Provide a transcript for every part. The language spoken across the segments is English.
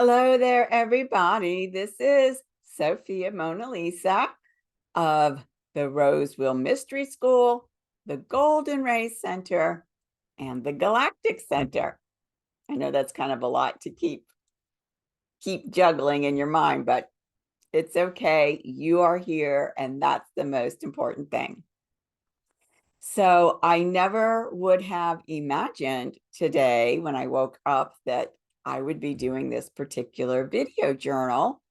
Hello there, everybody. This is Sophia Mona Lisa of the Roseville Mystery School, the Golden Race Center, and the Galactic Center. I know that's kind of a lot to keep juggling in your mind, but it's okay. You are here, and that's the most important thing. So I never would have imagined today when I woke up that I would be doing this particular video journal.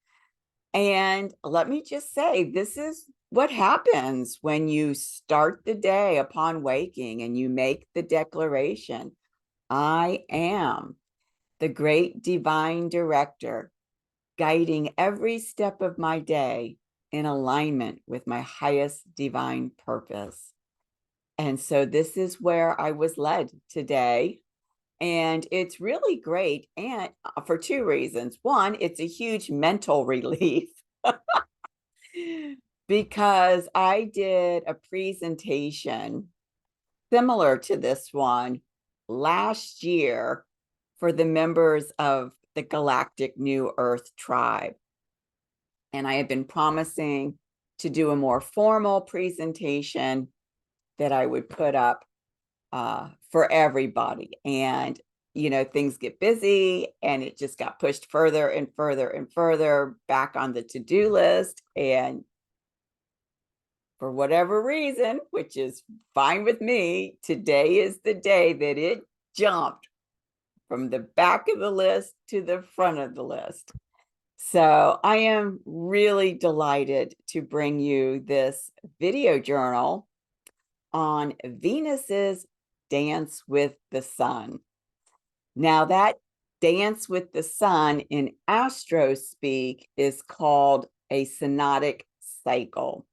And let me just say, this is what happens when you start the day upon waking and you make the declaration, I am the great divine director, guiding every step of my day in alignment with my highest divine purpose. And so this is where I was led today. And it's really great. And for two reasons. One, it's a huge mental relief because I did a presentation similar to this one last year for the members of the Galactic New Earth Tribe. And I had been promising to do a more formal presentation that I would put up for everybody. And, things get busy and it just got pushed further and further and further back on the to-do list. And for whatever reason, which is fine with me, today is the day that it jumped from the back of the list to the front of the list. So I am really delighted to bring you this video journal on Venus's dance with the sun. Now, that dance with the sun in astro speak is called a synodic cycle.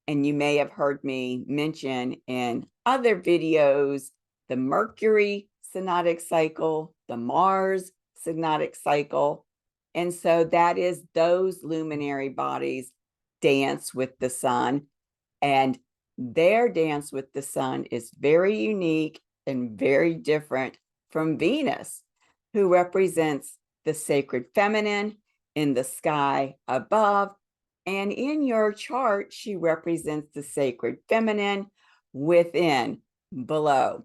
And you may have heard me mention in other videos the Mercury synodic cycle, the Mars synodic cycle. And so that is those luminary bodies dance with the sun. And their dance with the sun is very unique and very different from Venus, who represents the sacred feminine in the sky above. And in your chart, she represents the sacred feminine within, below.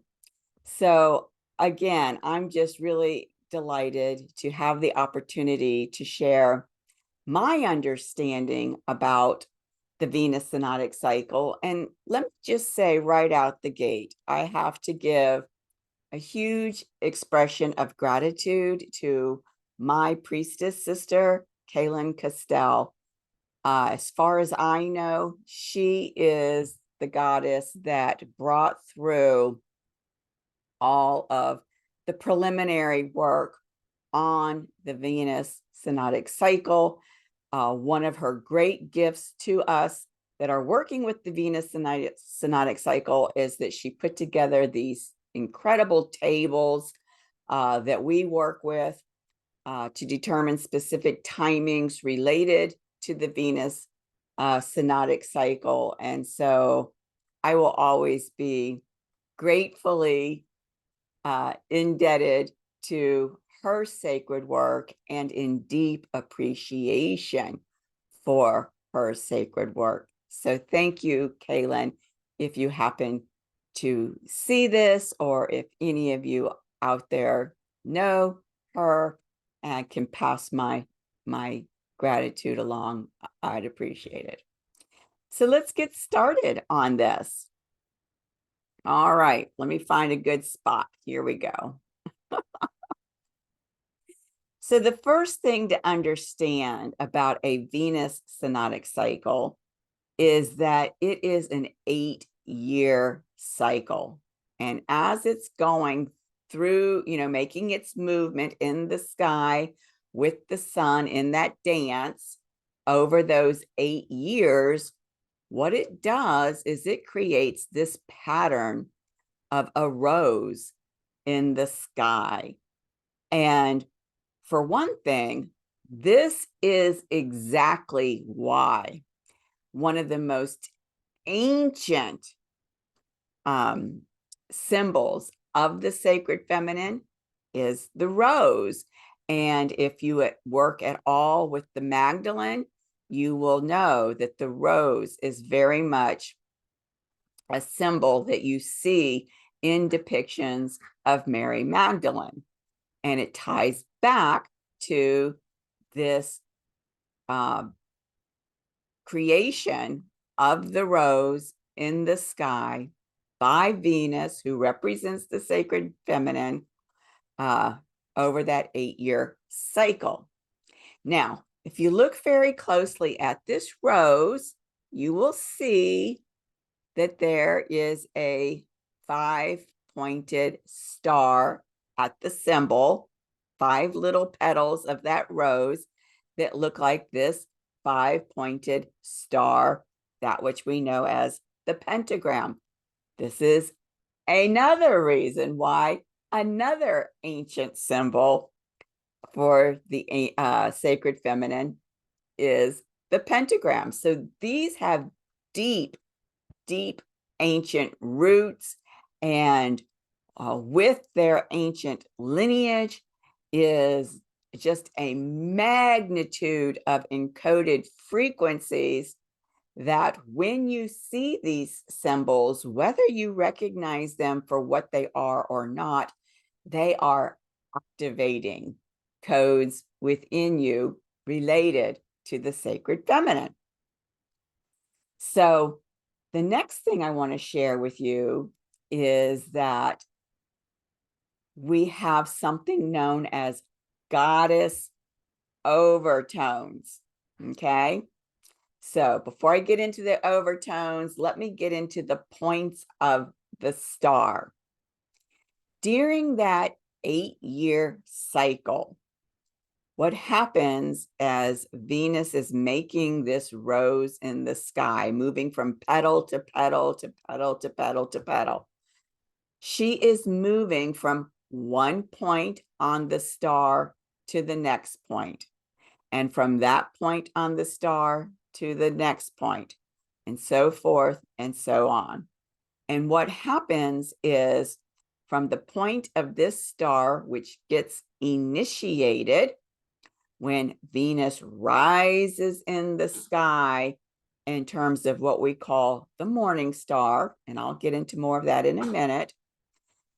So again, I'm just really delighted to have the opportunity to share my understanding about the Venus synodic cycle. And let me just say right out the gate, I have to give a huge expression of gratitude to my priestess sister, Kaylin Castell. As far as I know, she is the goddess that brought through all of the preliminary work on the Venus synodic cycle. One of her great gifts to us that are working with the Venus synodic cycle is that she put together these incredible tables that we work with to determine specific timings related to the Venus synodic cycle. And so I will always be gratefully indebted to her sacred work and in deep appreciation for her sacred work. So thank you, Kaylin. If you happen to see this, or if any of you out there know her and can pass my gratitude along, I'd appreciate it. So let's get started on this. All right, let me find a good spot. Here we go. So the first thing to understand about a Venus synodic cycle is that it is an 8-year cycle. And as it's going through, making its movement in the sky with the sun in that dance over those 8 years, what it does is it creates this pattern of a rose in the sky. And for one thing, this is exactly why one of the most ancient symbols of the sacred feminine is the rose. And if you work at all with the Magdalene, you will know that the rose is very much a symbol that you see in depictions of Mary Magdalene. And it ties back to this creation of the rose in the sky by Venus, who represents the sacred feminine, over that 8-year cycle. Now, if you look very closely at this rose, you will see that there is a 5-pointed star at the symbol, 5 little petals of that rose that look like this 5-pointed star, that which we know as the pentagram. This is another reason why another ancient symbol for the sacred feminine is the pentagram. So these have deep, deep ancient roots, and with their ancient lineage is just a magnitude of encoded frequencies that when you see these symbols, whether you recognize them for what they are or not, they are activating codes within you related to the sacred feminine. So the next thing I want to share with you is that we have something known as goddess overtones. Okay. So before I get into the overtones, let me get into the points of the star. During that 8-year cycle, what happens as Venus is making this rose in the sky, moving from petal to petal to petal to petal to petal, she is moving from one point on the star to the next point, and from that point on the star to the next point, and so forth and so on. And what happens is, from the point of this star, which gets initiated when Venus rises in the sky in terms of what we call the morning star, and I'll get into more of that in a minute,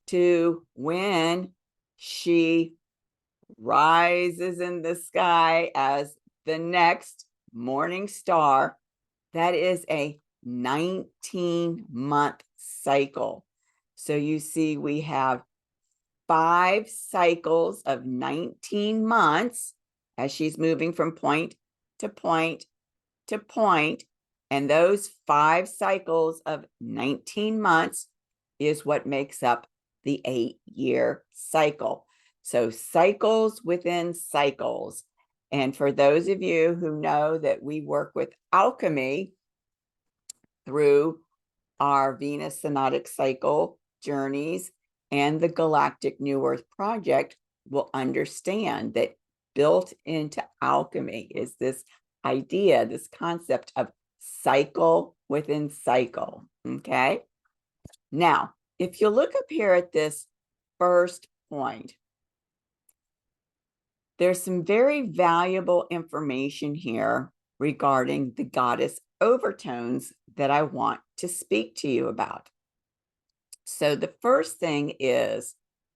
to when she rises in the sky as the next morning star, that is a 19-month cycle. So you see, we have 5 cycles of 19 months as she's moving from point to point to point. And those 5 cycles of 19 months is what makes up the 8-year cycle. So cycles within cycles. And for those of you who know that we work with alchemy through our Venus synodic cycle journeys and the Galactic New Earth Project, will understand that built into alchemy is this idea, this concept of cycle within cycle. Okay. Now, if you look up here at this first point, there's some very valuable information here regarding the goddess overtones that I want to speak to you about. So the first thing is,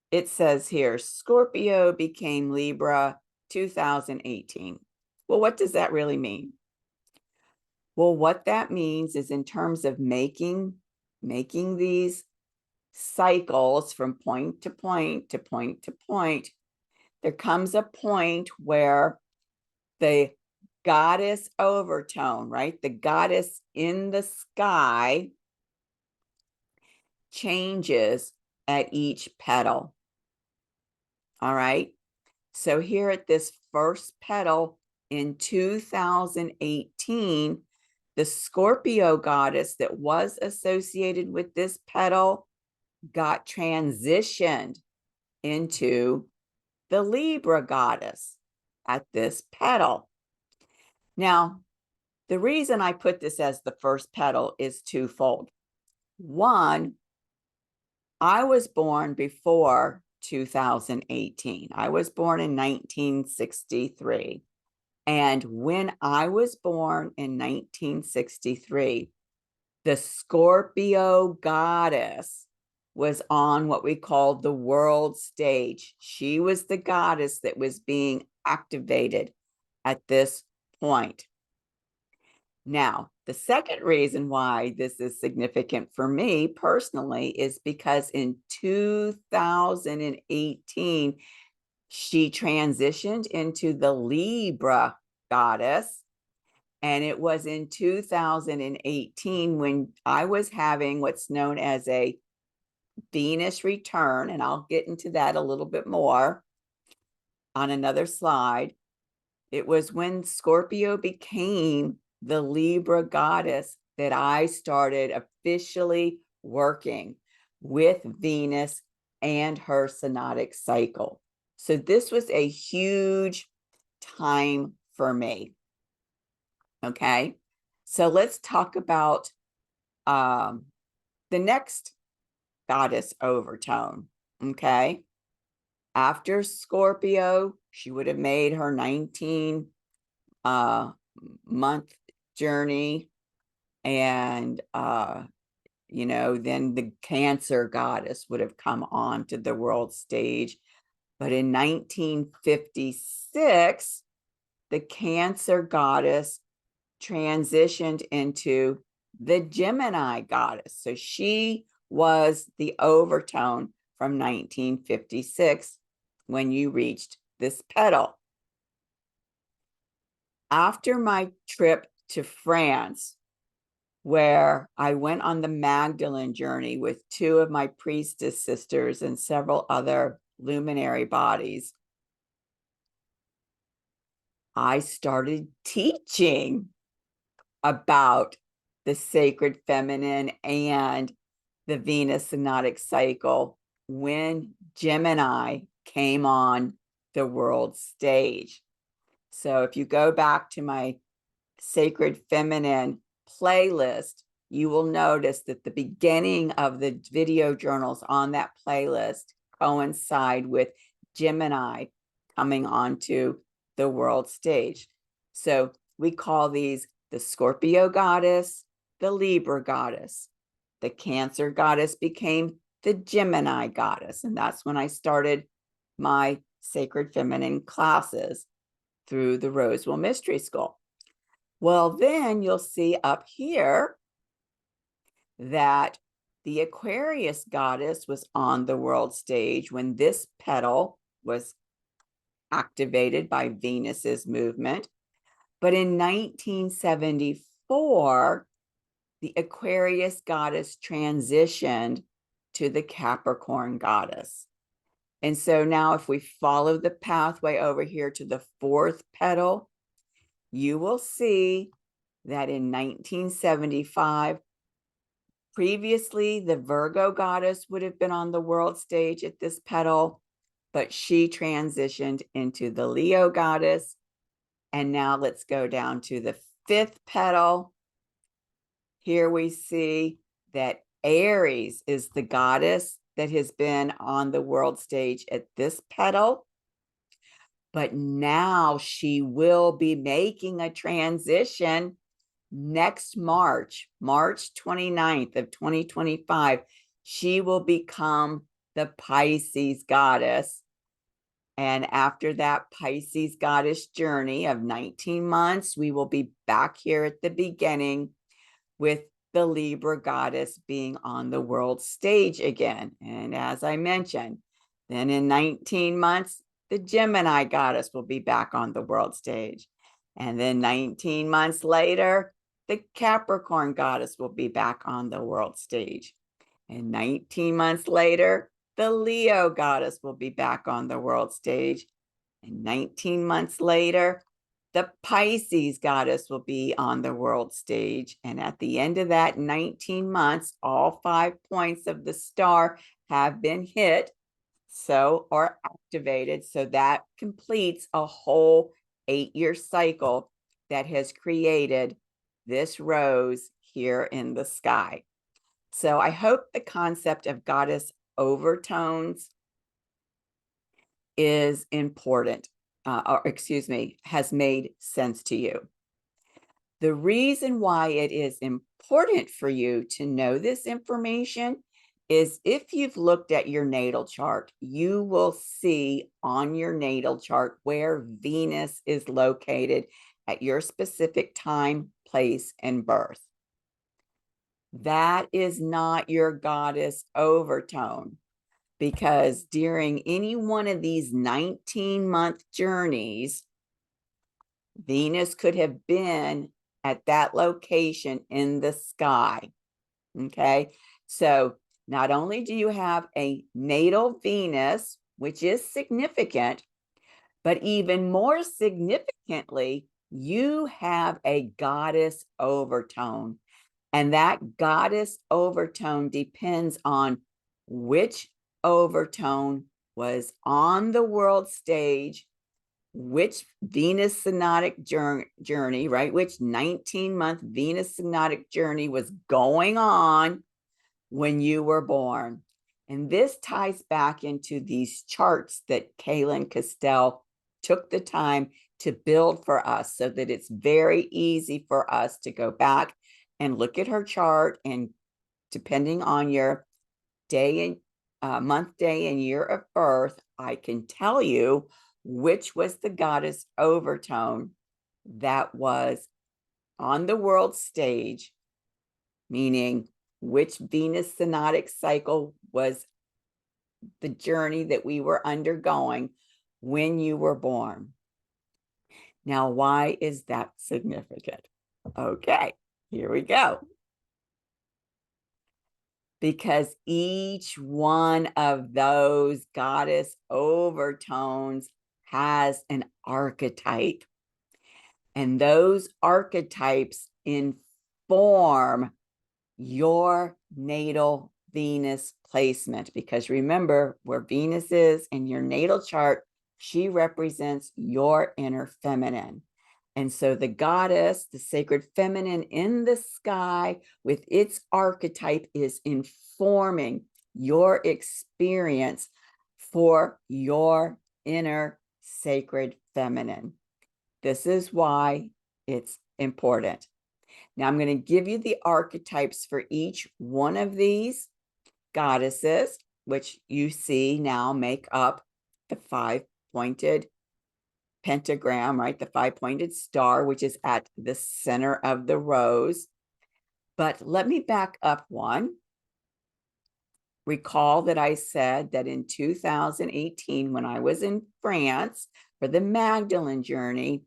it says here, Scorpio became Libra 2018. Well, what does that really mean? Well, what that means is, in terms of making these cycles from point to point to point to point, there comes a point where the goddess overtone, right? The goddess in the sky changes at each petal. All right. So here at this first petal in 2018, the Scorpio goddess that was associated with this petal got transitioned into the Libra goddess at this petal. Now, the reason I put this as the first petal is twofold. One, I was born before 2018. I was born in 1963. And when I was born in 1963, the Scorpio goddess was on what we call the world stage. She was the goddess that was being activated at this point. Now, the second reason why this is significant for me personally is because in 2018, she transitioned into the Libra goddess. And it was in 2018 when I was having what's known as a Venus return, and I'll get into that a little bit more on another slide. It was when Scorpio became the Libra goddess that I started officially working with Venus and her synodic cycle. So this was a huge time for me. Okay, so let's talk about the next goddess overtone. Okay, after Scorpio, she would have made her 19 month journey, and then the Cancer goddess would have come on to the world stage. But in 1956, the Cancer goddess transitioned into the Gemini goddess. So she was the overtone from 1956 when you reached this petal. After my trip to France, where I went on the Magdalene journey with two of my priestess sisters and several other luminary bodies, I started teaching about the sacred feminine and the Venus synodic cycle when Gemini came on the world stage. So if you go back to my sacred feminine playlist, you will notice that the beginning of the video journals on that playlist coincide with Gemini coming onto the world stage. So we call these the Scorpio goddess, the Libra goddess. The Cancer goddess became the Gemini goddess. And that's when I started my sacred feminine classes through the Rosewell Mystery School. Well, then you'll see up here that the Aquarius goddess was on the world stage when this petal was activated by Venus's movement. But in 1974, the Aquarius goddess transitioned to the Capricorn goddess. And so now if we follow the pathway over here to the fourth petal, you will see that in 1975, previously the Virgo goddess would have been on the world stage at this petal, but she transitioned into the Leo goddess. And now let's go down to the fifth petal. Here we see that Aries is the goddess that has been on the world stage at this petal. But now she will be making a transition next March 29th of 2025. She will become the Pisces goddess. And after that Pisces goddess journey of 19 months, we will be back here at the beginning with the Libra goddess being on the world stage again. And as I mentioned, then in 19 months, the Gemini goddess will be back on the world stage. And then 19 months later, the Capricorn goddess will be back on the world stage. And 19 months later, the Leo goddess will be back on the world stage. And 19 months later, the Pisces goddess will be on the world stage. And at the end of that 19 months, all 5 points of the star have been hit, or activated. So that completes a whole 8-year cycle that has created this rose here in the sky. So I hope the concept of goddess overtones is important, has made sense to you. The reason why it is important for you to know this information is if you've looked at your natal chart, you will see on your natal chart where Venus is located at your specific time, place, and birth. That is not your goddess overtone, because during any one of these 19-month journeys, Venus could have been at that location in the sky. Okay. So not only do you have a natal Venus, which is significant, but even more significantly, you have a goddess overtone. And that goddess overtone depends on which overtone was on the world stage, which Venus synodic journey, right? Which 19-month Venus synodic journey was going on when you were born. And this ties back into these charts that Kaylin Castell took the time to build for us so that it's very easy for us to go back and look at her chart. And depending on your day and month, day, and year of birth, I can tell you which was the goddess overtone that was on the world stage, meaning which Venus synodic cycle was the journey that we were undergoing when you were born. Now, why is that significant? Okay, here we go. Because each one of those goddess overtones has an archetype. And those archetypes inform your natal Venus placement. Because remember, where Venus is in your natal chart, she represents your inner feminine. And so the goddess, the sacred feminine in the sky with its archetype, is informing your experience for your inner sacred feminine. This is why it's important. Now I'm going to give you the archetypes for each one of these goddesses, which you see now make up the 5-pointed pentagram, right? The 5-pointed star, which is at the center of the rose. But let me back up one. Recall that I said that in 2018, when I was in France for the Magdalene journey,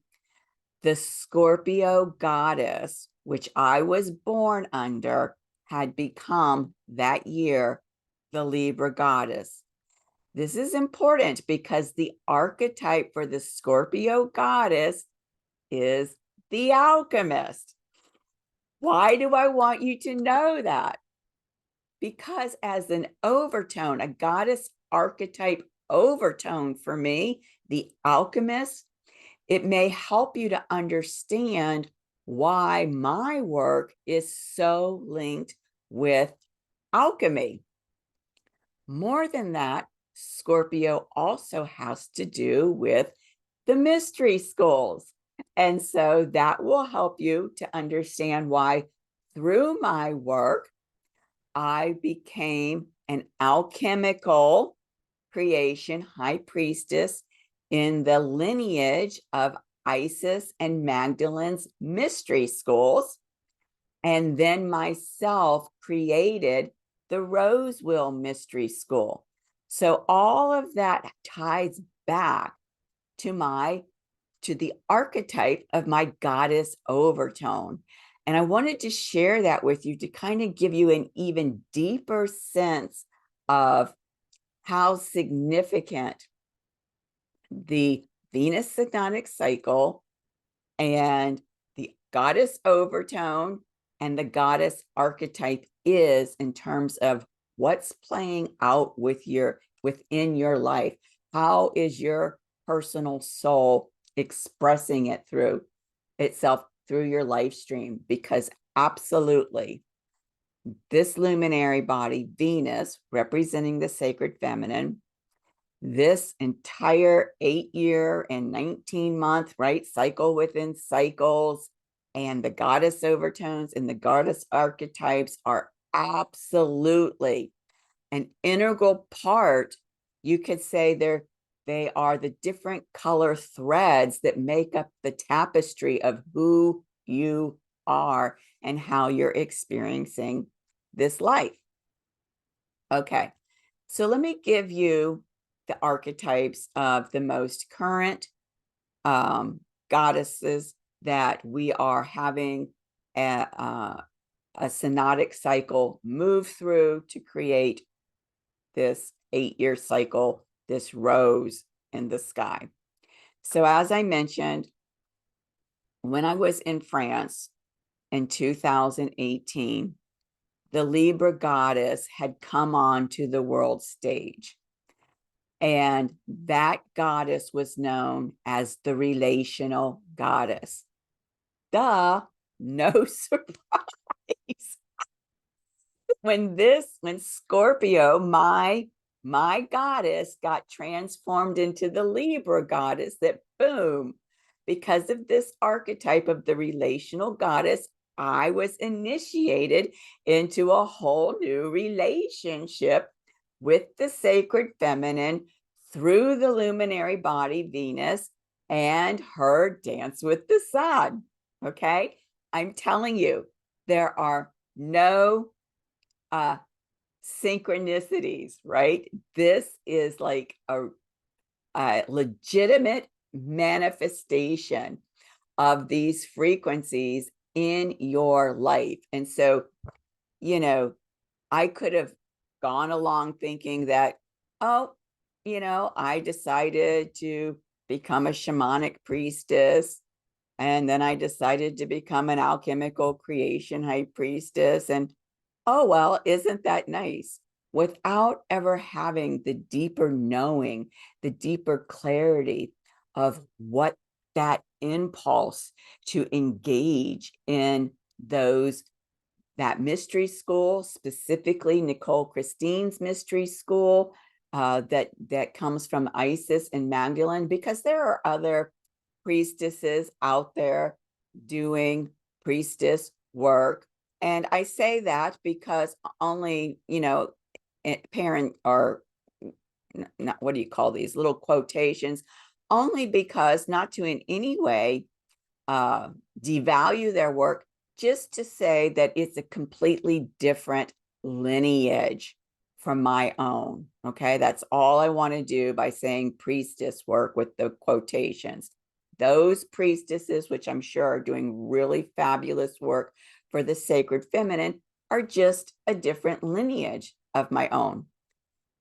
the Scorpio goddess, which I was born under, had become that year the Libra goddess. This is important because the archetype for the Scorpio goddess is the alchemist. Why do I want you to know that? Because as an overtone, a goddess archetype overtone for me, the alchemist, it may help you to understand why my work is so linked with alchemy. More than that, Scorpio also has to do with the mystery schools. And so that will help you to understand why through my work, I became an alchemical creation high priestess in the lineage of Isis and Magdalene's mystery schools, and then myself created the Rosewheel Mystery School. So all of that ties back to the archetype of my goddess overtone. And I wanted to share that with you to kind of give you an even deeper sense of how significant the Venus synodic cycle and the goddess overtone and the goddess archetype is in terms of what's playing out within your life. How is your personal soul expressing it through itself through your life stream? Because absolutely, this luminary body, Venus, representing the sacred feminine, this entire 8-year and 19-month, right, cycle within cycles, and the goddess overtones and the goddess archetypes are absolutely an integral part. You could say they are the different color threads that make up the tapestry of who you are and how you're experiencing this life. Okay, so let me give you the archetypes of the most current goddesses that we are having a synodic cycle move through to create this 8-year cycle, this rose in the sky. So as I mentioned, when I was in France in 2018, the Libra goddess had come on to the world stage. And that goddess was known as the relational goddess. Duh, no surprise. When Scorpio, my goddess, got transformed into the Libra goddess, that boom, because of this archetype of the relational goddess, I was initiated into a whole new relationship with the sacred feminine through the luminary body Venus and her dance with the sun. Okay, I'm telling you, there are no synchronicities, right? This is like a legitimate manifestation of these frequencies in your life. And so, I could have gone along thinking that, oh, I decided to become a shamanic priestess. And then I decided to become an alchemical creation high priestess. And oh, well, isn't that nice? Without ever having the deeper knowing, the deeper clarity of what that impulse to engage in that mystery school, specifically Nicole Christine's mystery school, that comes from Isis and Magdalene, because there are other priestesses out there doing priestess work. And I say that because only, parent or not, what do you call these little quotations? Only because, not to in any way devalue their work, just to say that it's a completely different lineage from my own. Okay, that's all I want to do by saying priestess work with the quotations. Those priestesses, which I'm sure are doing really fabulous work for the sacred feminine, are just a different lineage of my own.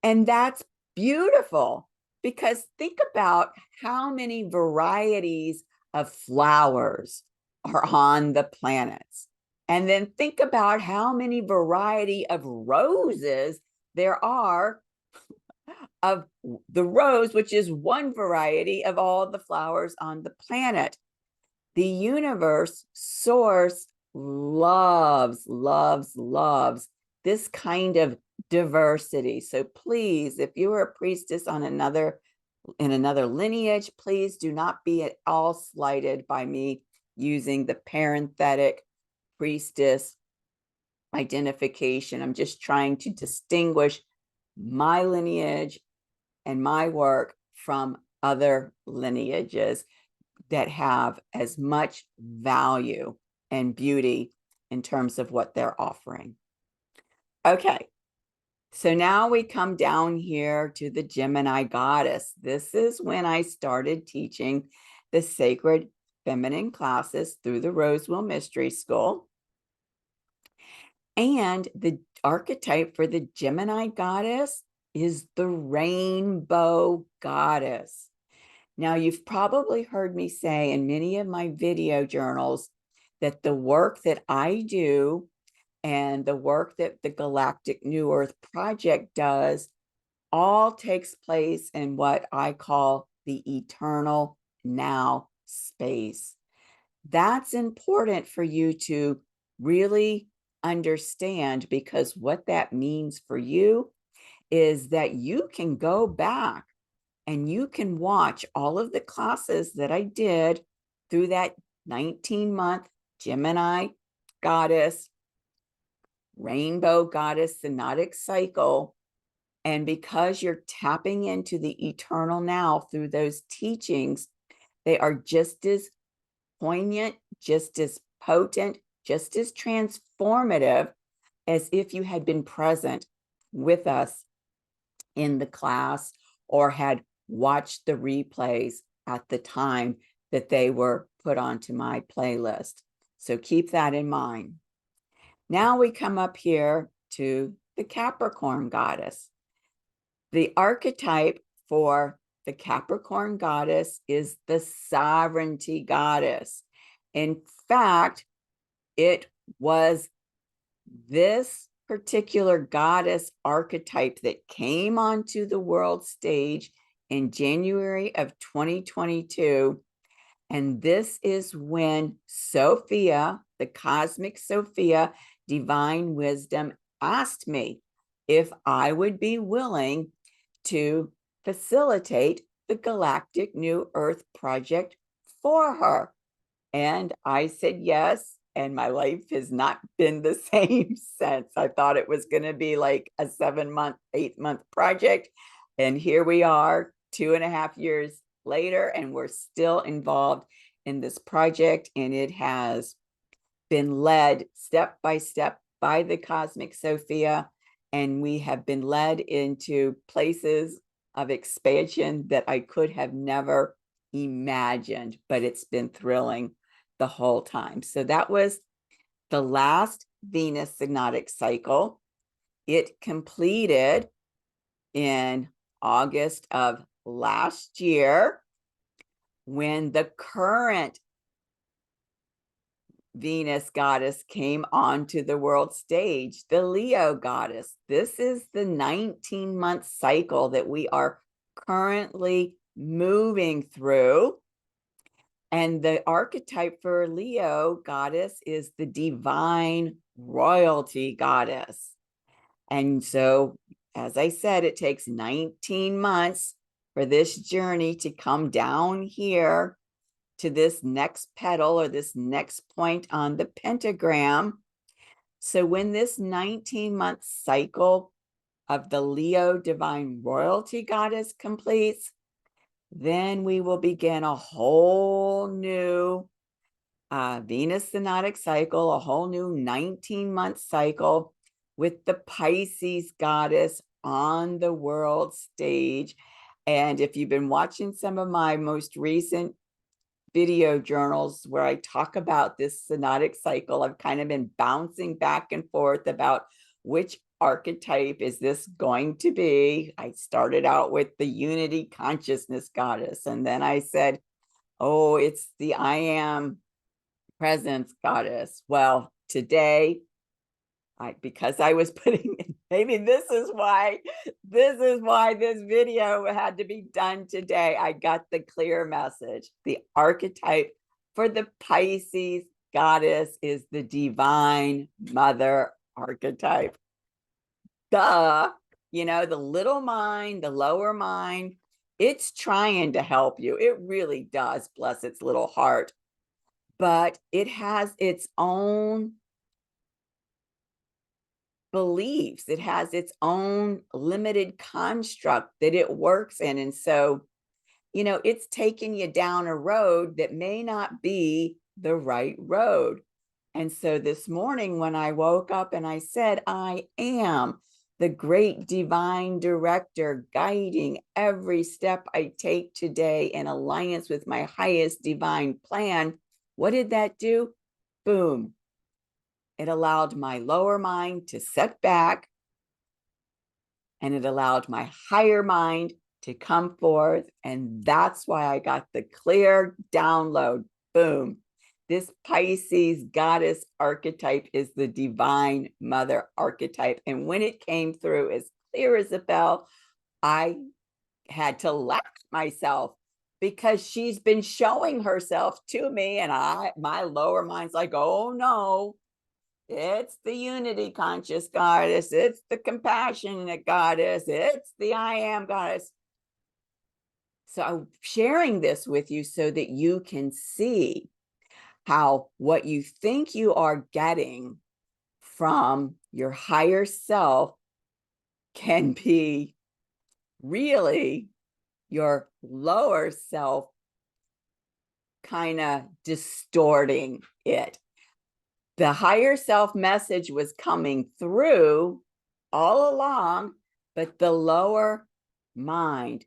And that's beautiful, because think about how many varieties of flowers are on the planets. And then think about how many variety of roses there are of the rose, which is one variety of all the flowers on the planet. The universe, source, loves this kind of diversity. So please, if you are a priestess in another lineage, please do not be at all slighted by me using the parenthetic priestess identification. I'm just trying to distinguish my lineage and my work from other lineages that have as much value and beauty in terms of what they're offering. Okay, so now we come down here to the Gemini goddess. This is when I started teaching the sacred feminine classes through the Rosewell Mystery School. And the archetype for the Gemini goddess is the rainbow goddess. Now, you've probably heard me say in many of my video journals that the work that I do and the work that the Galactic New Earth Project does all takes place in what I call the eternal now space. That's important for you to really understand, because what that means for you is that you can go back And you can watch all of the classes that I did through that 19-month Gemini goddess, rainbow goddess synodic cycle. And because you're tapping into the eternal now through those teachings, they are just as poignant, just as potent, just as transformative as if you had been present with us in the class or had watched the replays at the time that they were put onto my playlist. So keep that in mind. Now we come up here to the Capricorn goddess. The archetype for the Capricorn goddess is the sovereignty goddess. In fact, it was this particular goddess archetype that came onto the world stage in January of 2022. And this is when Sophia, the cosmic Sophia, divine wisdom, asked me if I would be willing to facilitate the Galactic New Earth project for her. And I said yes. And my life has not been the same since. I thought it was going to be like a 7-month, 8-month project. And here we are 2.5 years later, and we're still involved in this project. And it has been led step by step by the cosmic Sophia. And we have been led into places of expansion that I could have never imagined, but it's been thrilling the whole time. So that was the last Venus synodic cycle. It completed in August of last year when the current Venus goddess came onto the world stage, the Leo goddess. This is the 19-month cycle that we are currently moving through. And the archetype for Leo goddess is the divine royalty goddess. And so, as I said, it takes 19 months for this journey to come down here to this next petal or this next point on the pentagram. So when this 19-month cycle of the Leo divine royalty goddess completes, then we will begin a whole new Venus synodic cycle, a whole new 19-month cycle with the Pisces goddess on the world stage. And if you've been watching some of my most recent video journals where I talk about this synodic cycle, I've kind of been bouncing back and forth about which archetype is this going to be. I started out with the unity consciousness goddess, and then I said, oh, it's the I am presence goddess. Well, today, because I was putting, maybe this is why this video had to be done today. I got the clear message. The archetype for the Pisces goddess is the divine mother archetype. Duh, the little mind, the lower mind, it's trying to help you. It really does, bless its little heart. But it has its own beliefs. It has its own limited construct that it works in. And so, it's taking you down a road that may not be the right road. And so this morning when I woke up and I said, I am the great divine director guiding every step I take today in alliance with my highest divine plan, what did that do? Boom. It allowed my lower mind to set back, and it allowed my higher mind to come forth. And that's why I got the clear download. Boom. This Pisces goddess archetype is the divine mother archetype. And when it came through as clear as a bell, I had to laugh at myself because she's been showing herself to me. And my lower mind's like, oh no, it's the unity conscious goddess. It's the compassionate goddess. It's the I am goddess. So I'm sharing this with you so that you can see how what you think you are getting from your higher self can be really your lower self kind of distorting it. The higher self message was coming through all along, but the lower mind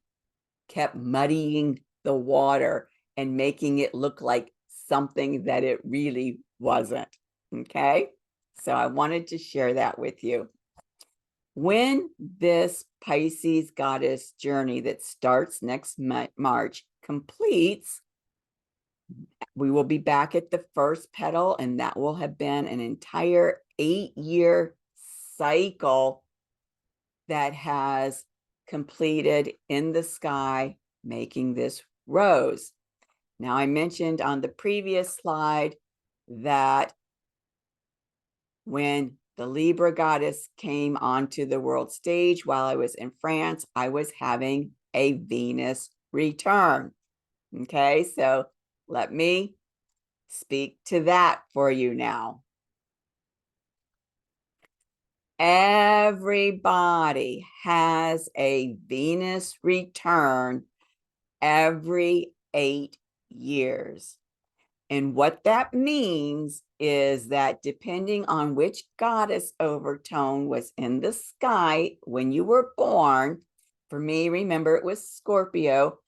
kept muddying the water and making it look like something that it really wasn't. Okay. So I wanted to share that with you. When this Pisces goddess journey that starts next March completes, we will be back at the first petal, and that will have been an entire 8-year cycle that has completed in the sky, making this rose. Now, I mentioned on the previous slide that when the Libra goddess came onto the world stage while I was in France, I was having a Venus return. Okay, so let me speak to that for you now. Everybody has a Venus return every 8 years. And what that means is that depending on which goddess overtone was in the sky when you were born, for me, remember it was Scorpio,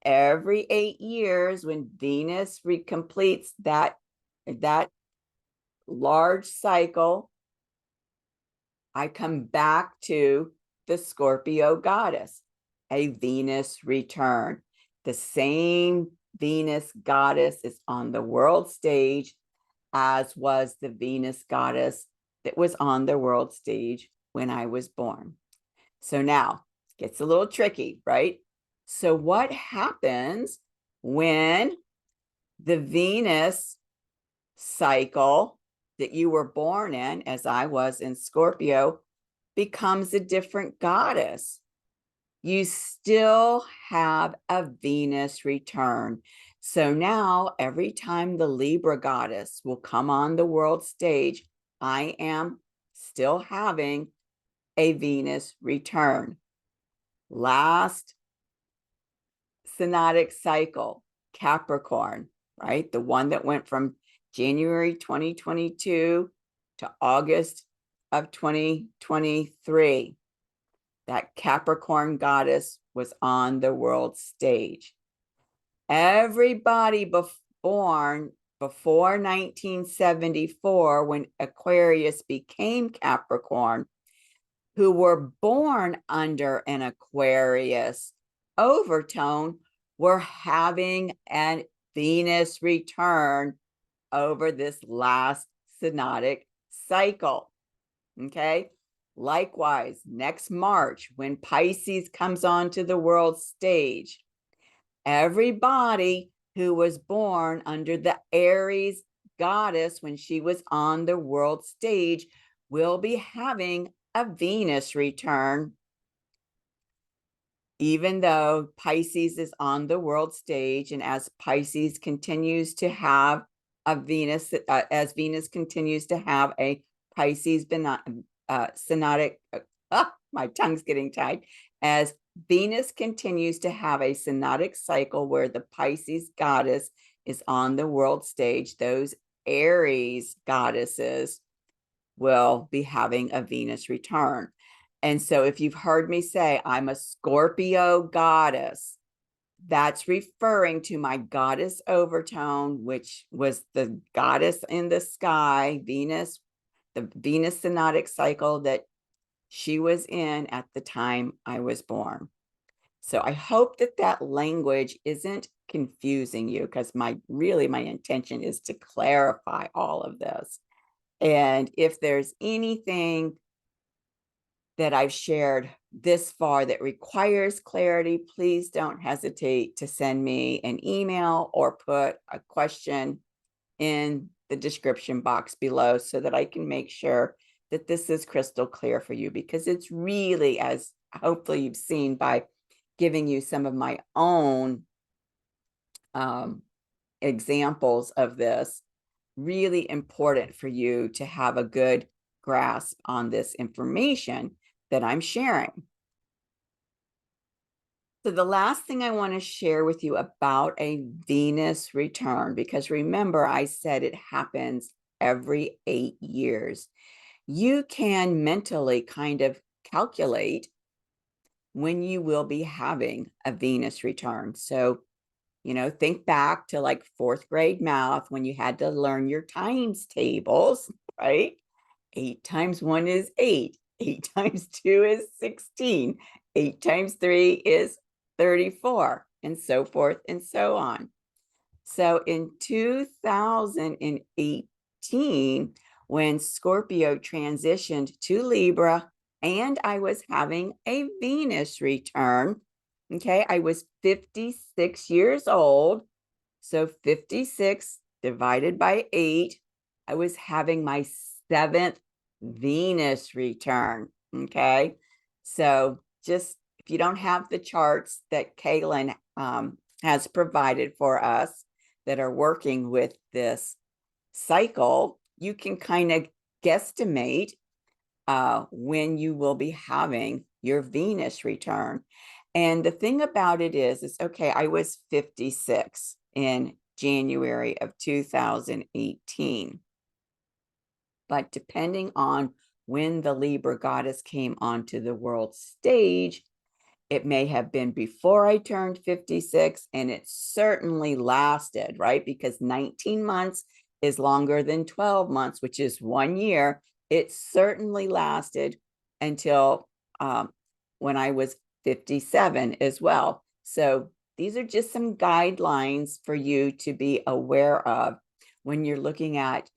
every 8 years when Venus completes that large cycle, I come back to the Scorpio goddess, a Venus return. The same Venus goddess is on the world stage as was the Venus goddess that was on the world stage when I was born. So now it gets a little tricky, right? So what happens when the Venus cycle that you were born in, as I was in Scorpio, becomes a different goddess? You still have a Venus return. So now every time the Libra goddess will come on the world stage, I am still having a Venus return. Last synodic cycle, Capricorn, right? The one that went from January 2022 to August of 2023. That Capricorn goddess was on the world stage. Everybody born before 1974, when Aquarius became Capricorn, who were born under an Aquarius overtone, were having a Venus return over this last synodic cycle. Okay. Likewise, next March, when Pisces comes onto the world stage, everybody who was born under the Aries goddess when she was on the world stage will be having a Venus return, even though Pisces is on the world stage. And as Pisces continues to have a Venus, as Venus continues to have a Pisces synodic, my tongue's getting tied. As Venus continues to have a synodic cycle where the Pisces goddess is on the world stage, those Aries goddesses will be having a Venus return. And so if you've heard me say, I'm a Scorpio goddess, that's referring to my goddess overtone, which was the goddess in the sky, Venus, the Venus synodic cycle that she was in at the time I was born. So I hope that that language isn't confusing you, because my intention is to clarify all of this. And if there's anything that I've shared this far that requires clarity, please don't hesitate to send me an email or put a question in the description box below so that I can make sure that this is crystal clear for you, because it's really, as hopefully you've seen by giving you some of my own examples of this, really important for you to have a good grasp on this information that I'm sharing. So the last thing I want to share with you about a Venus return, because remember I said it happens every 8 years. You can mentally kind of calculate when you will be having a Venus return. So, think back to like 4th grade math when you had to learn your times tables, right? 8 times 1 is 8. 8 times 2 is 16. 8 times 3 is 34, and so forth and so on. So in 2018, when Scorpio transitioned to Libra and I was having a Venus return, okay, I was 56 years old. So 56 divided by 8, I was having my 7th Venus return, okay? So just if you don't have the charts that Kaylin has provided for us that are working with this cycle, you can kind of guesstimate when you will be having your Venus return. And the thing about it is okay, I was 56 in January of 2018. But depending on when the Libra goddess came onto the world stage, it may have been before I turned 56, and it certainly lasted, right? Because 19 months is longer than 12 months, which is 1 year. It certainly lasted until when I was 57 as well. So these are just some guidelines for you to be aware of when you're looking at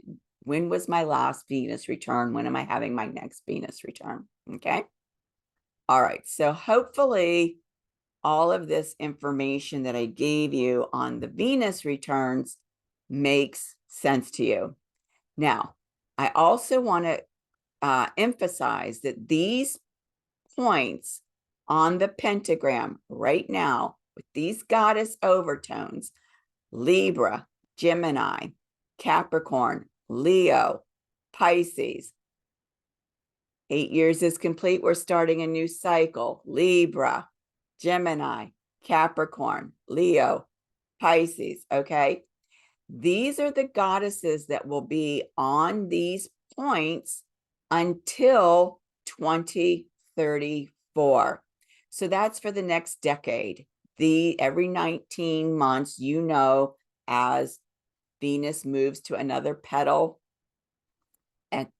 when was my last Venus return? When am I having my next Venus return? Okay. All right, so hopefully all of this information that I gave you on the Venus returns makes sense to you. Now, I also want to emphasize that these points on the pentagram right now with these goddess overtones, Libra, Gemini, Capricorn, Leo, Pisces, 8 years is complete. We're starting a new cycle. Libra, Gemini, Capricorn, Leo, Pisces. Okay. These are the goddesses that will be on these points until 2034. So that's for the next decade. Every 19 months, as Venus moves to another petal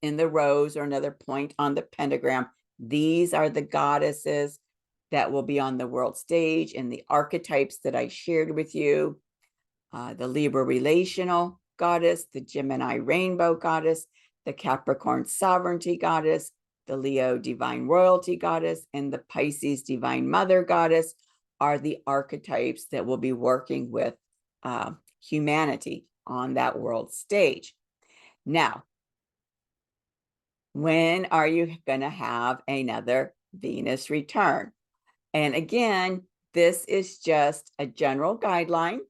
in the rose or another point on the pentagram, these are the goddesses that will be on the world stage and the archetypes that I shared with you. The Libra relational goddess, the Gemini rainbow goddess, the Capricorn sovereignty goddess, the Leo divine royalty goddess, and the Pisces divine mother goddess are the archetypes that will be working with humanity on that world stage. Now, when are you going to have another Venus return? And again, this is just a general guideline,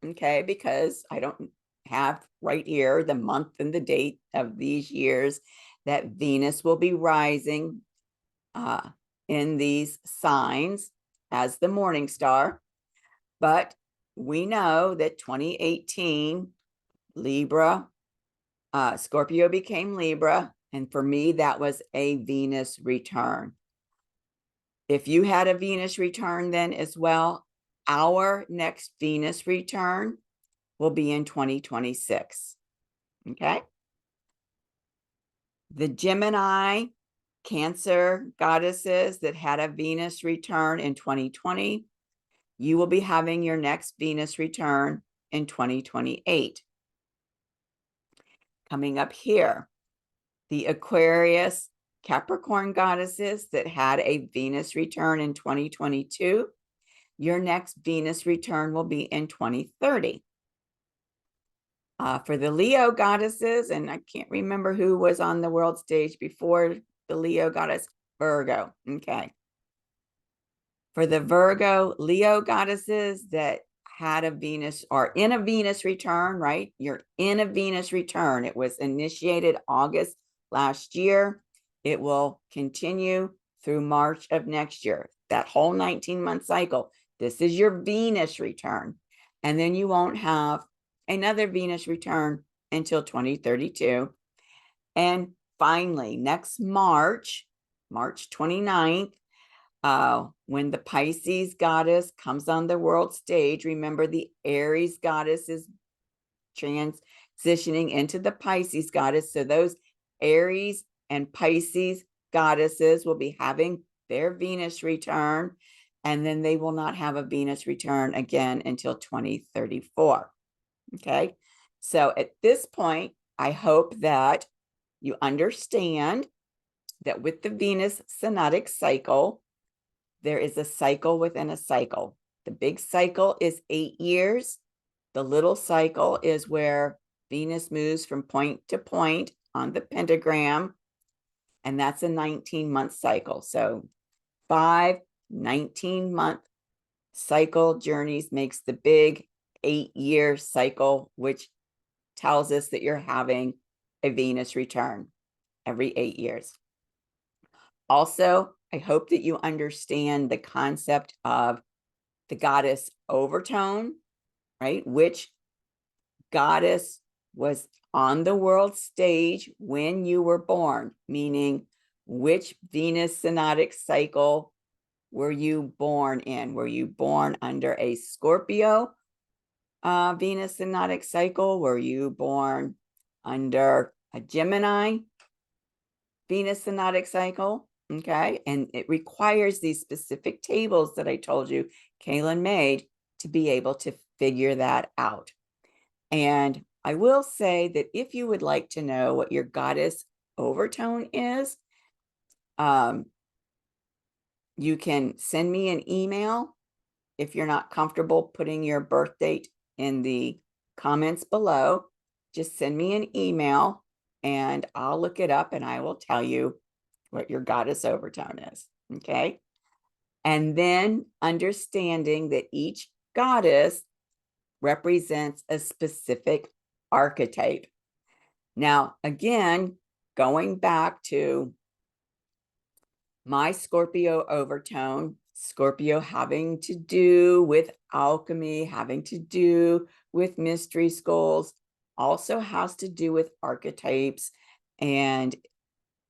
okay, because I don't have right here the month and the date of these years that Venus will be rising in these signs as the morning star. But we know that 2018, Libra, Scorpio became Libra. And for me, that was a Venus return. If you had a Venus return then as well, our next Venus return will be in 2026. Okay. The Gemini, Cancer goddesses that had a Venus return in 2020, you will be having your next Venus return in 2028. Coming up here, the Aquarius, Capricorn goddesses that had a Venus return in 2022, your next Venus return will be in 2030. For the Leo goddesses, and I can't remember who was on the world stage before the Leo goddess, Virgo. Okay. For the Virgo, Leo goddesses that had a Venus or in a Venus return, right? You're in a Venus return. It was initiated August last year. It will continue through March of next year. That whole 19-month cycle. This is your Venus return. And then you won't have another Venus return until 2032. And finally, next March 29th, when the Pisces goddess comes on the world stage, remember the Aries goddess is transitioning into the Pisces goddess. So those Aries and Pisces goddesses will be having their Venus return, and then they will not have a Venus return again until 2034. Okay. So at this point, I hope that you understand that with the Venus synodic cycle, there is a cycle within a cycle. The big cycle is 8 years. The little cycle is where Venus moves from point to point on the pentagram, and that's a 19-month cycle. So 5 19-month cycle journeys makes the big 8-year cycle, which tells us that you're having a Venus return every 8 years. Also, I hope that you understand the concept of the goddess overtone, right? Which goddess was on the world stage when you were born, meaning which Venus synodic cycle were you born in? Were you born under a Scorpio Venus synodic cycle? Were you born under a Gemini Venus synodic cycle? Okay, and it requires these specific tables that I told you Kaylin made to be able to figure that out. And I will say that if you would like to know what your goddess overtone is, you can send me an email. If you're not comfortable putting your birth date in the comments below, just send me an email and I'll look it up and I will tell you what your goddess overtone is. Okay. And then understanding that each goddess represents a specific archetype. Now, again, going back to my Scorpio overtone, Scorpio having to do with alchemy, having to do with mystery schools, also has to do with archetypes. And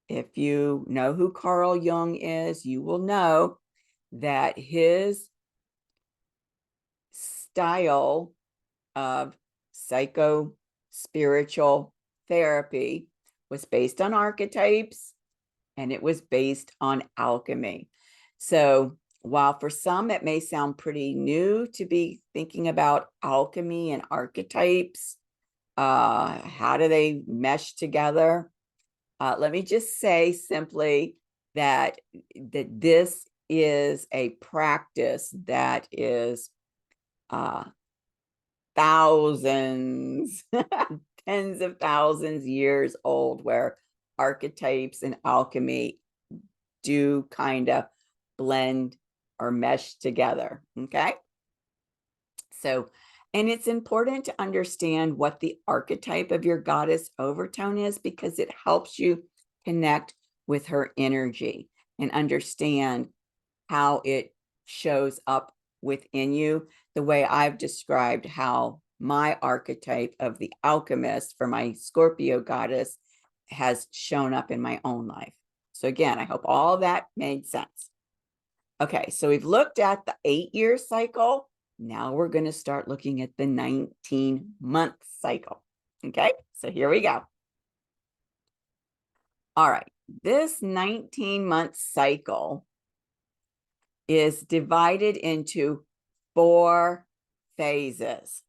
if you know who Carl Jung is, you will know that his style of psycho-spiritual therapy was based on archetypes and it was based on alchemy. So while for some it may sound pretty new to be thinking about alchemy and archetypes, how do they mesh together? Let me just say simply that this is a practice that is thousands, tens of thousands years old, where archetypes and alchemy do kind of blend or mesh together. Okay. So, and it's important to understand what the archetype of your goddess overtone is, because it helps you connect with her energy and understand how it shows up within you, the way I've described how my archetype of the alchemist for my Scorpio goddess has shown up in my own life. So again, I hope all that made sense. Okay, so we've looked at the 8-year cycle. Now we're going to start looking at the 19-month cycle. Okay, so here we go. All right, this 19-month cycle is divided into 4 phases.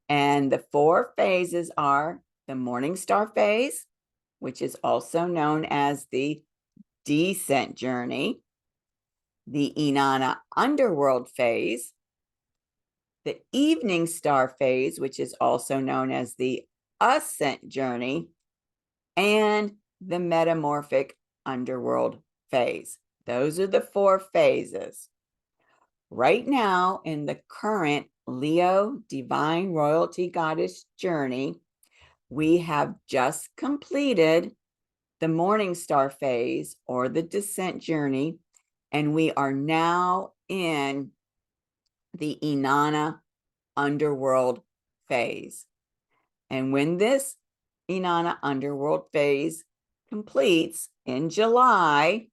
And the 4 phases are the morning star phase, which is also known as the descent journey, the Inanna underworld phase, the evening star phase, which is also known as the ascent journey, and the metamorphic underworld phase. Those are the 4 phases. right now in the current Leo Divine Royalty Goddess journey, we have just completed the morning star phase or the descent journey, and we are now in the Inanna underworld phase. And when this Inanna underworld phase completes in July,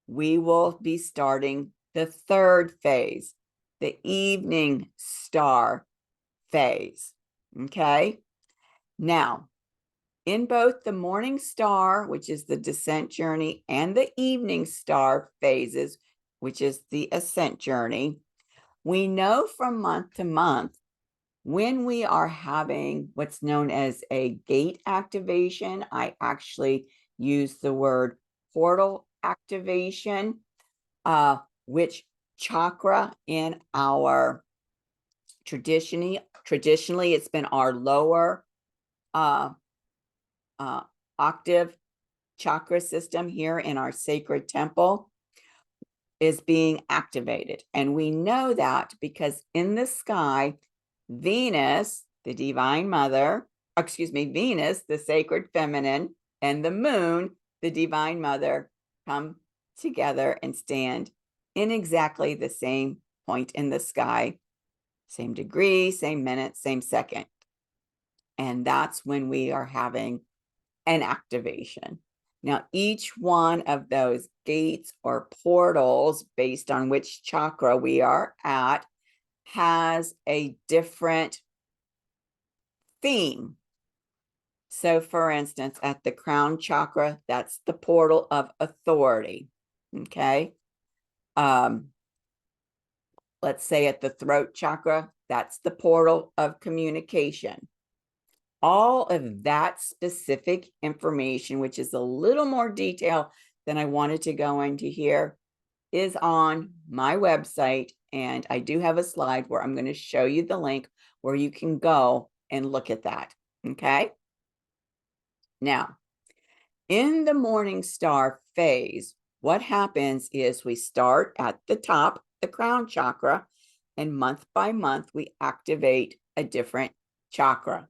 we will be starting the third phase, the evening star phase. Okay. Now, in both the morning star, which is the descent journey, and the evening star phases, which is the ascent journey, we know from month to month when we are having what's known as a gate activation. I actually use the word portal activation, which chakra in our traditionally it's been our lower octave chakra system here in our sacred temple is being activated. And we know that because in the sky, Venus, the divine mother, Venus, the sacred feminine, and the moon, the divine mother, come together and stand in exactly the same point in the sky, same degree, same minute, same second. And that's when we are having an activation. Now, each one of those gates or portals, based on which chakra we are at, has a different theme. So, for instance, at the crown chakra, that's the portal of authority. Okay. Let's say at the throat chakra, that's the portal of communication. All of that specific information, which is a little more detail than I wanted to go into here, is on my website. And I do have a slide where I'm going to show you the link where you can go and look at that. Okay. Now, in the morning star phase, what happens is we start at the top, the crown chakra, and month by month, we activate a different chakra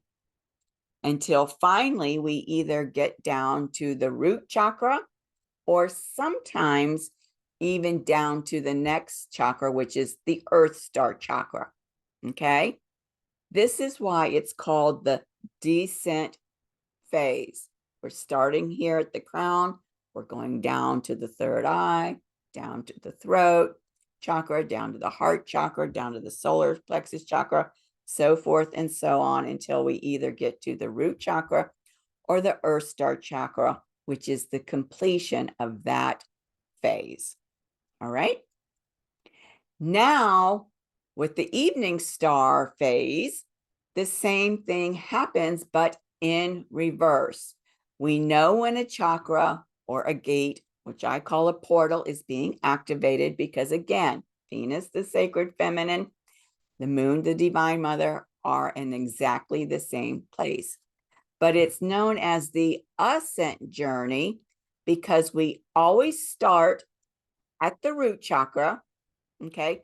until finally we either get down to the root chakra or sometimes even down to the next chakra, which is the earth star chakra. Okay. This is why it's called the descent phase. We're starting here at the crown. We're going down to the third eye, down to the throat chakra, down to the heart chakra, down to the solar plexus chakra, so forth and so on until we either get to the root chakra or the earth star chakra, which is the completion of that phase. All right. Now, with the evening star phase, the same thing happens, but in reverse. We know when a chakra or a gate, which I call a portal, is being activated because, again, Venus, the sacred feminine, the moon, the divine mother, are in exactly the same place. But it's known as the ascent journey because we always start at the root chakra, okay?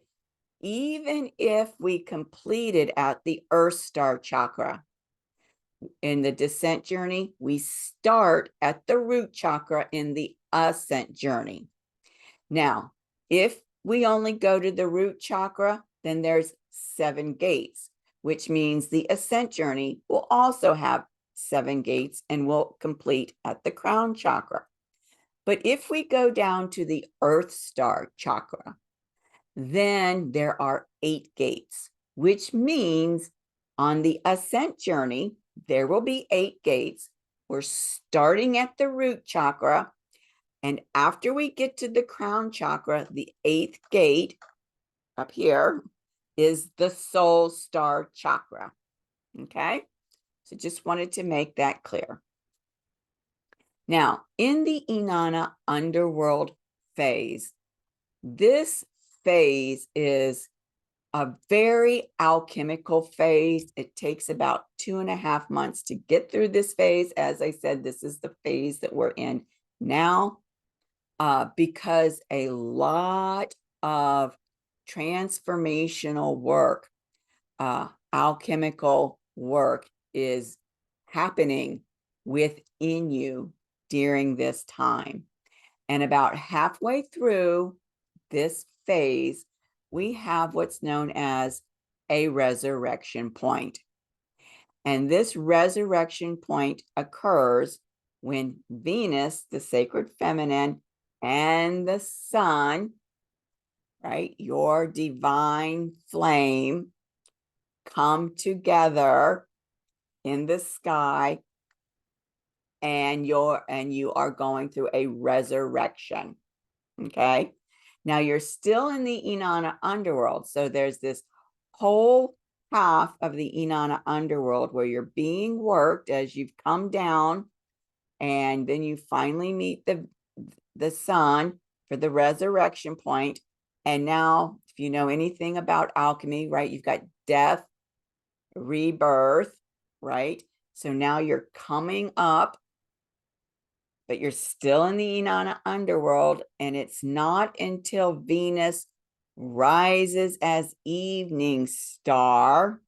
Even if we completed at the earth star chakra. In the descent journey, we start at the root chakra in the ascent journey. Now, if we only go to the root chakra, then there's 7 gates, which means the ascent journey will also have 7 gates and will complete at the crown chakra. But if we go down to the earth star chakra, then there are 8 gates, which means on the ascent journey, there will be 8 gates. We're starting at the root chakra. And after we get to the crown chakra, the 8th gate up here is the soul star chakra. Okay. So just wanted to make that clear. Now, in the Inanna underworld phase, this phase is a very alchemical phase. It takes about 2.5 months to get through this phase. As I said, this is the phase that we're in now, because a lot of transformational work, alchemical work is happening within you during this time. And about halfway through this phase, we have what's known as a resurrection point. And this resurrection point occurs when Venus, the sacred feminine, and the sun, right, your divine flame, come together in the sky, and you are going through a resurrection. Okay. Now you're still in the Inanna underworld. So there's this whole half of the Inanna underworld where you're being worked as you've come down, and then you finally meet the sun for the resurrection point. And now, if you know anything about alchemy, right, you've got death, rebirth, right? So now you're coming up, but you're still in the Inanna underworld, and it's not until Venus rises as evening star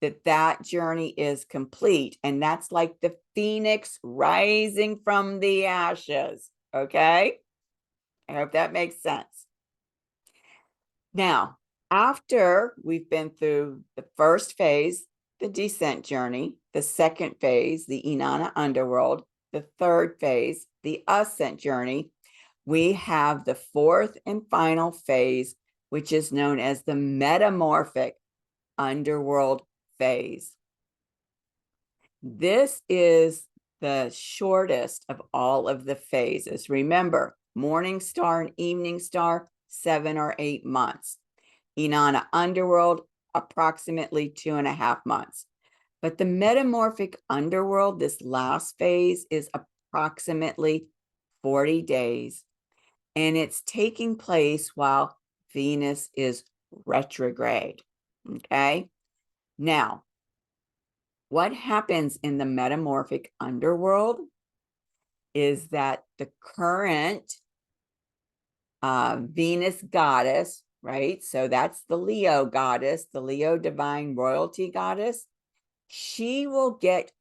that journey is complete. And that's like the phoenix rising from the ashes. Okay. I hope that makes sense. Now, after we've been through the first phase, the descent journey, the second phase, the Inanna underworld, the third phase, the ascent journey, we have the fourth and final phase, which is known as the metamorphic underworld phase. This is the shortest of all of the phases. Remember, morning star and evening star, 7 or 8 months. Inanna underworld, approximately 2.5 months. But the metamorphic underworld, this last phase, is approximately 40 days. And it's taking place while Venus is retrograde. Okay. Now, what happens in the metamorphic underworld is that the current Venus goddess, right? So that's the Leo goddess, the Leo divine royalty goddess. She will get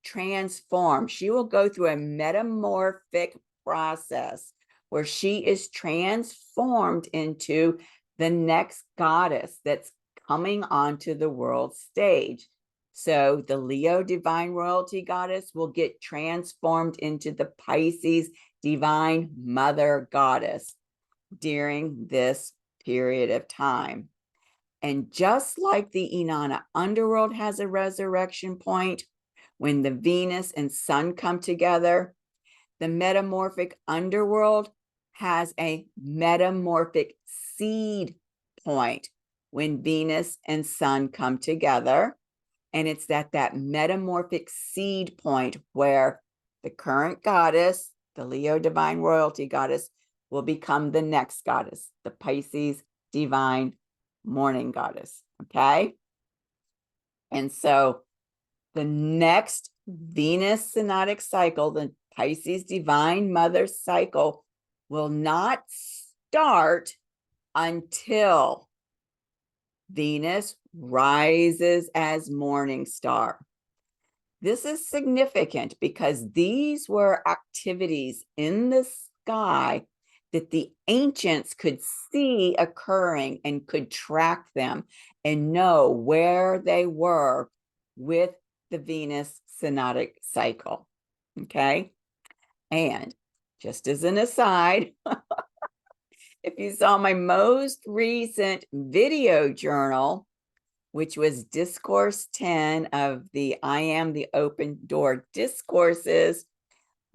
transformed. She will go through a metamorphic process where she is transformed into the next goddess that's coming onto the world stage. So the Leo divine royalty goddess will get transformed into the Pisces divine mother goddess during this period of time. And just like the Inanna underworld has a resurrection point when the Venus and sun come together, the metamorphic underworld has a metamorphic seed point when Venus and sun come together. And it's at that metamorphic seed point where the current goddess, the Leo divine royalty goddess, will become the next goddess, the Pisces divine morning goddess. Okay. And so the next Venus synodic cycle, the Pisces divine mother cycle, will not start until Venus rises as morning star. This is significant because these were activities in the sky that the ancients could see occurring and could track them and know where they were with the Venus synodic cycle. Okay. And just as an aside, if you saw my most recent video journal, which was Discourse 10 of the I Am the Open Door discourses,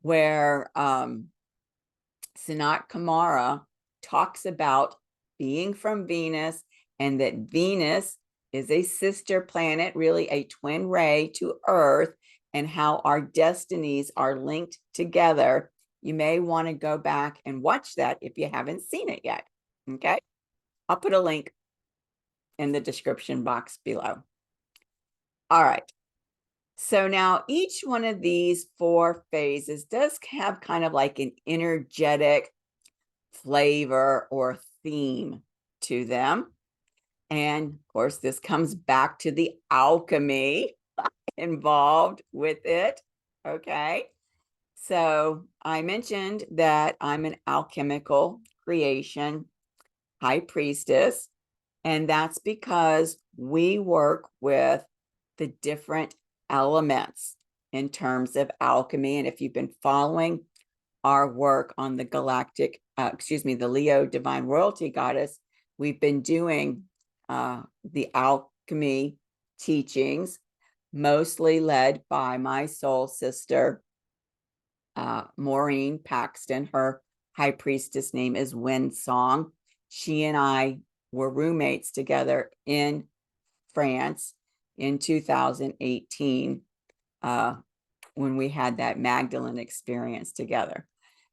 where Sanat Kumara talks about being from Venus and that Venus is a sister planet, really a twin ray to Earth, and how our destinies are linked together. You may want to go back and watch that if you haven't seen it yet. Okay. I'll put a link in the description box below. All right. So now each one of these 4 phases does have kind of like an energetic flavor or theme. to them. And of course, this comes back to the alchemy involved with it. Okay. So I mentioned that I'm an alchemical creation high priestess, and that's because we work with the different elements in terms of alchemy. And if you've been following our work on the the Leo divine royalty goddess, we've been doing the alchemy teachings, mostly led by my soul sister, Maureen Paxton. Her high priestess name is Windsong. She and I were roommates together in France in 2018 when we had that Magdalene experience together.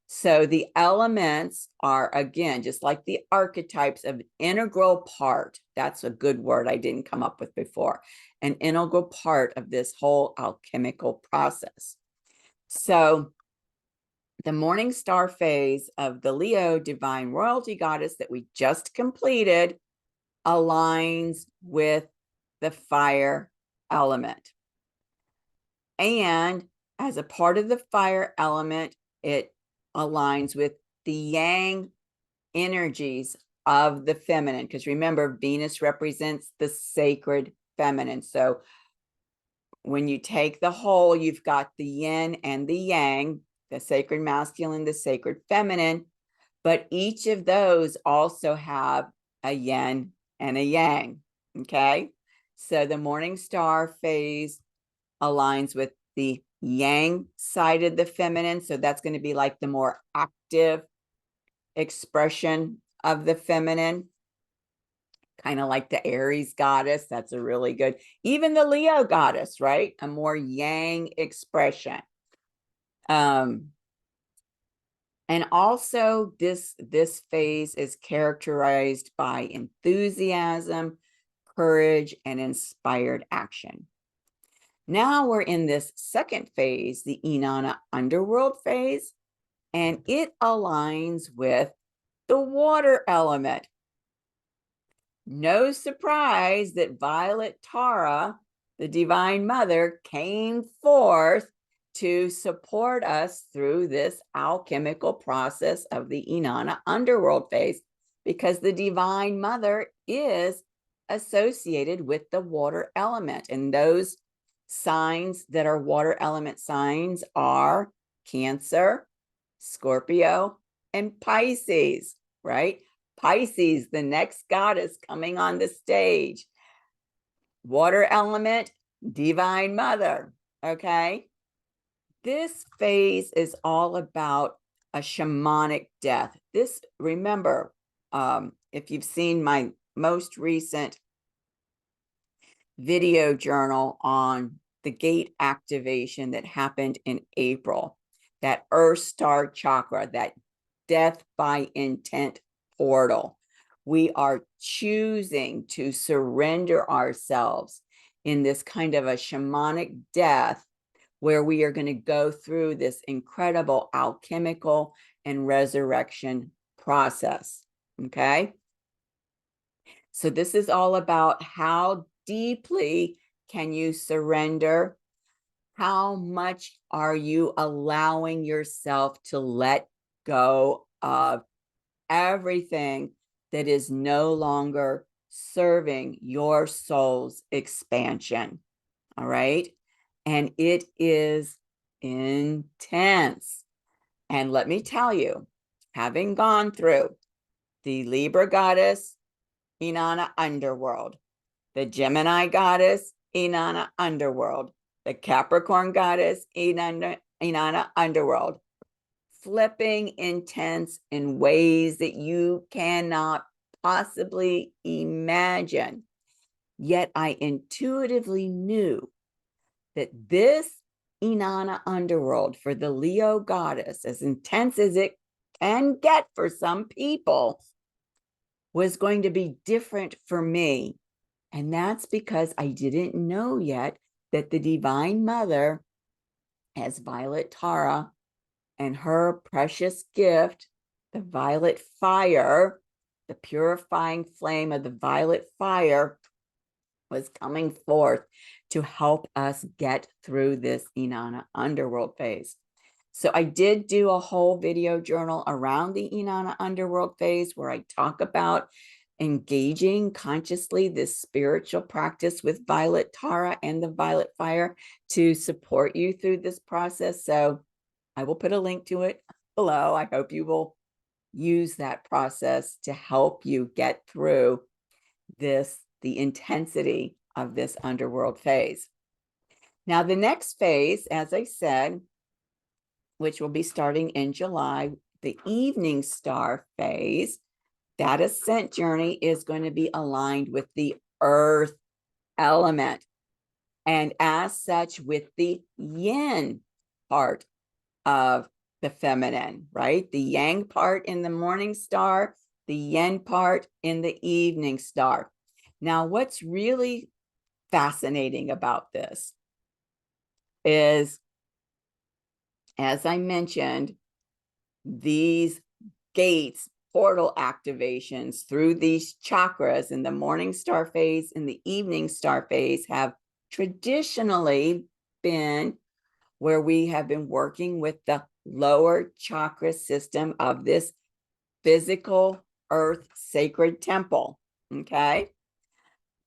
So the elements are, again, just like the archetypes, of an integral part. That's a good word I didn't come up with before. An integral part of this whole alchemical process. So the morning star phase of the Leo divine royalty goddess that we just completed aligns with the fire element. And as a part of the fire element, it aligns with the yang energies of the feminine. Because remember, Venus represents the sacred feminine. So when you take the whole, you've got the yin and the yang, the sacred masculine, the sacred feminine, but each of those also have a yin and a yang. Okay. So the morning star phase aligns with the yang side of the feminine. So that's going to be like the more active expression of the feminine, kind of like the Aries goddess. That's a really good, even the Leo goddess, right? A more yang expression. And also this phase is characterized by enthusiasm, courage, and inspired action. Now we're in this second phase, the Inanna underworld phase, and it aligns with the water element. No surprise that Violet Tara, the Divine Mother, came forth to support us through this alchemical process of the Inanna underworld phase, because the Divine Mother is associated with the water element. And those signs that are water element signs are Cancer, Scorpio, and Pisces, right? Pisces, the next goddess coming on the stage. Water element, Divine Mother, okay? This phase is all about a shamanic death. This, remember, if you've seen my most recent video journal on the gate activation that happened in April, that Earth Star chakra, that death by intent portal. We are choosing to surrender ourselves in this kind of a shamanic death, where we are going to go through this incredible alchemical and resurrection process. Okay. So this is all about how deeply can you surrender? How much are you allowing yourself to let go of everything that is no longer serving your soul's expansion? All right. And it is intense. And let me tell you, having gone through the Libra goddess, Inanna underworld, the Gemini goddess, Inanna underworld, the Capricorn goddess, Inanna underworld, flipping intense in ways that you cannot possibly imagine. Yet I intuitively knew that this Inanna underworld for the Leo goddess, as intense as it can get for some people, was going to be different for me. And that's because I didn't know yet that the Divine Mother, as Violet Tara, and her precious gift, the violet fire, the purifying flame of the violet fire was coming forth to help us get through this Inanna underworld phase. So I did do a whole video journal around the Inanna underworld phase where I talk about engaging consciously this spiritual practice with Violet Tara and the Violet Fire to support you through this process. So I will put a link to it below. I hope you will use that process to help you get through this, the intensity of this underworld phase. Now, the next phase, as I said, which will be starting in July, the evening star phase, that ascent journey is going to be aligned with the earth element. And as such, with the yin part of the feminine, right? The yang part in the morning star, the yin part in the evening star. Now, what's really fascinating about this is, as I mentioned, these gates, portal activations through these chakras in the morning star phase and the evening star phase have traditionally been where we have been working with the lower chakra system of this physical earth sacred temple. Okay.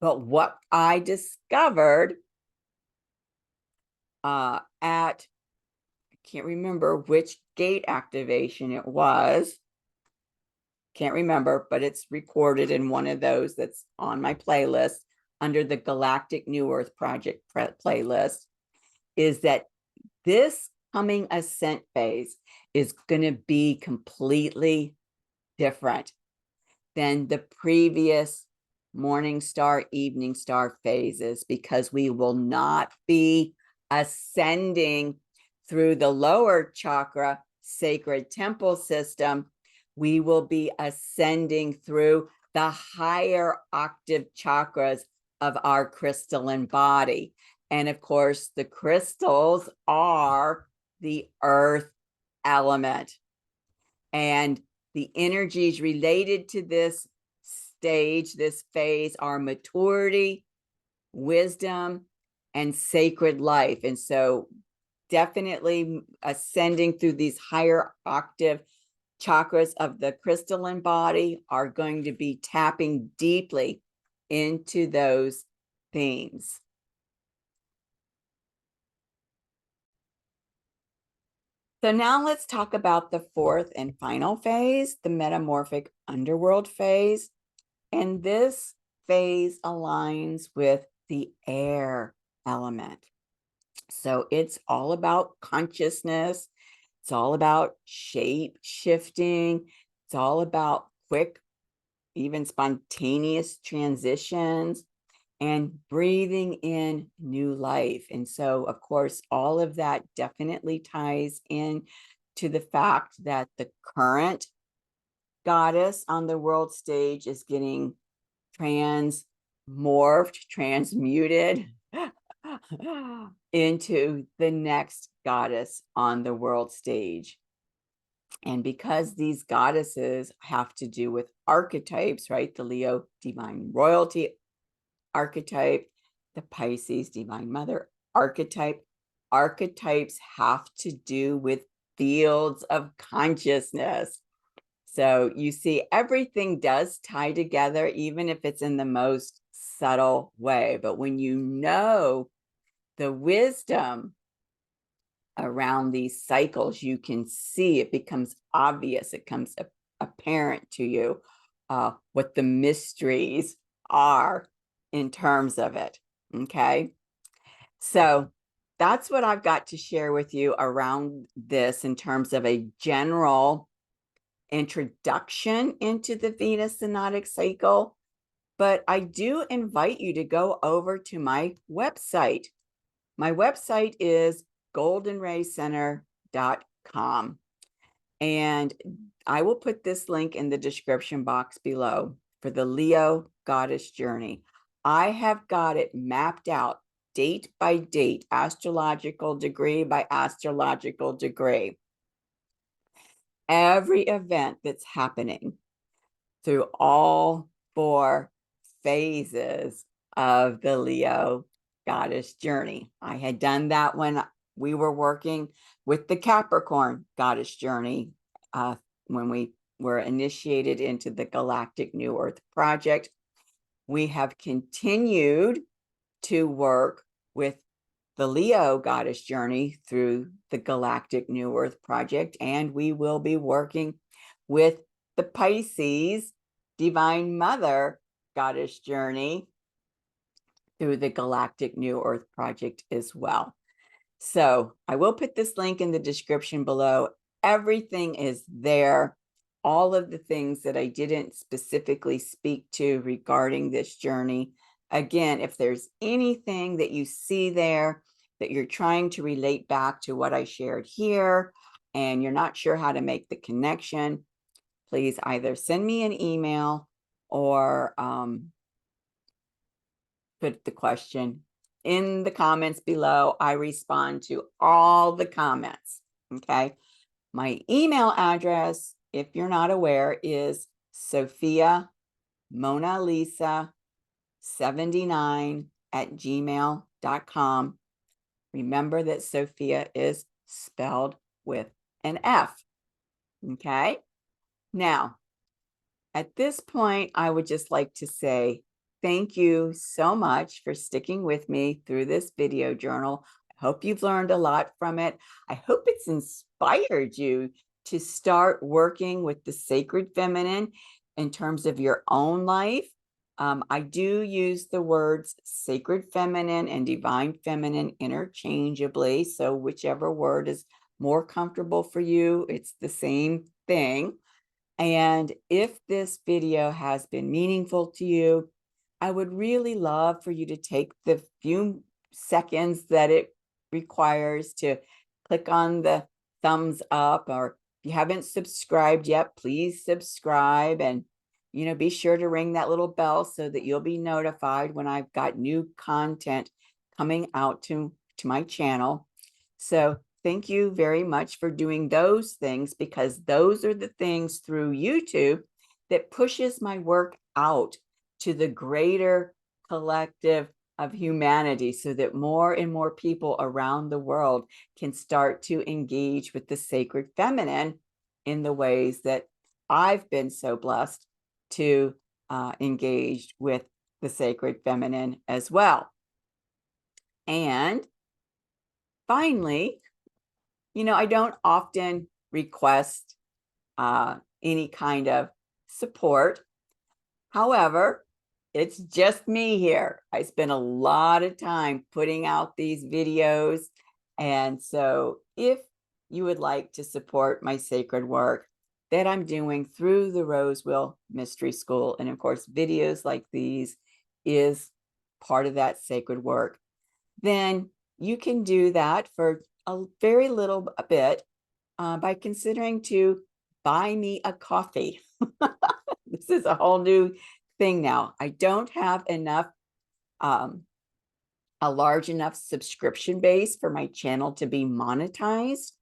But what I discovered at, I can't remember which gate activation it was. Can't remember, but it's recorded in one of those that's on my playlist under the Galactic New Earth Project playlist, is that this coming ascent phase is going to be completely different than the previous morning star, evening star phases, because we will not be ascending through the lower chakra sacred temple system. We will be ascending through the higher octave chakras of our crystalline body. And of course, the crystals are the earth element. And the energies related to this stage, this phase, are maturity, wisdom, and sacred life. And so definitely ascending through these higher octave chakras of the crystalline body are going to be tapping deeply into those themes. So now let's talk about the fourth and final phase, the metamorphic underworld phase. And this phase aligns with the air element. So it's all about consciousness. It's all about shape shifting. It's all about quick, even spontaneous transitions and breathing in new life. And so, of course, all of that definitely ties in to the fact that the current goddess on the world stage is getting transmuted into the next goddess on the world stage. And because these goddesses have to do with archetypes, right? The Leo divine royalty archetype, the Pisces divine mother archetype. Archetypes have to do with fields of consciousness. So you see, everything does tie together, even if it's in the most subtle way. But when you know the wisdom around these cycles, you can see it becomes obvious. It becomes apparent to you what the mysteries are in terms of it. Okay. So that's what I've got to share with you around this in terms of a general introduction into the Venus synodic cycle. But I do invite you to go over to my website. My website is goldenraycenter.com. And I will put this link in the description box below for the Leo Goddess Journey. I have got it mapped out date by date, astrological degree by astrological degree. Every event that's happening through all 4 phases of the Leo goddess journey. I had done that when we were working with the Capricorn goddess journey, when we were initiated into the Galactic New Earth Project. We have continued to work with the Leo goddess journey through the Galactic New Earth Project, and we will be working with the Pisces Divine Mother goddess journey through the Galactic New Earth Project as well. So I will put this link in the description below. Everything is there. All of the things that I didn't specifically speak to regarding this journey. Again, if there's anything that you see there that you're trying to relate back to what I shared here, and you're not sure how to make the connection, please either send me an email or put the question in the comments below. I respond to all the comments, okay? My email address, if you're not aware, is Sophia Mona Lisa 79@gmail.com. Remember that Sophia is spelled with an F, okay? Now, at this point, I would just like to say thank you so much for sticking with me through this video journal. I hope you've learned a lot from it. I hope it's inspired you to start working with the sacred feminine in terms of your own life. I do use the words sacred feminine and divine feminine interchangeably. So whichever word is more comfortable for you, it's the same thing. And if this video has been meaningful to you, I would really love for you to take the few seconds that it requires to click on the thumbs up, or if you haven't subscribed yet, please subscribe, and be sure to ring that little bell so that you'll be notified when I've got new content coming out to my channel. So thank you very much for doing those things, because those are the things through YouTube that pushes my work out to the greater collective of humanity, so that more and more people around the world can start to engage with the sacred feminine in the ways that I've been so blessed to engage with the sacred feminine as well. And finally, I don't often request any kind of support. However, it's just me here. I spend a lot of time putting out these videos. And so if you would like to support my sacred work that I'm doing through the Rosewheel Mystery School, and of course, videos like these is part of that sacred work, then you can do that for a very little bit by considering to buy me a coffee. This is a whole new thing now. I don't have enough, a large enough subscription base for my channel to be monetized.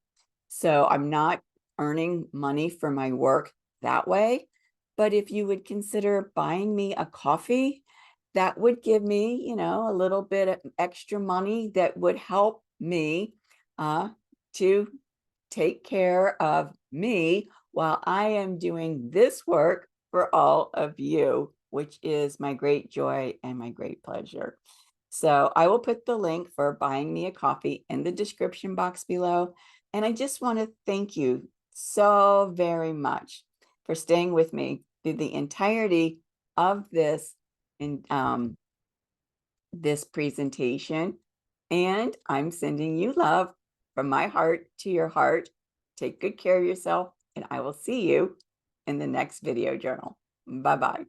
So I'm not earning money for my work that way. But if you would consider buying me a coffee, that would give me, a little bit of extra money that would help me to take care of me while I am doing this work for all of you, which is my great joy and my great pleasure. So I will put the link for buying me a coffee in the description box below. And I just want to thank you so very much for staying with me through the entirety of this this presentation. And I'm sending you love from my heart to your heart. Take good care of yourself, and I will see you in the next video journal. Bye-bye.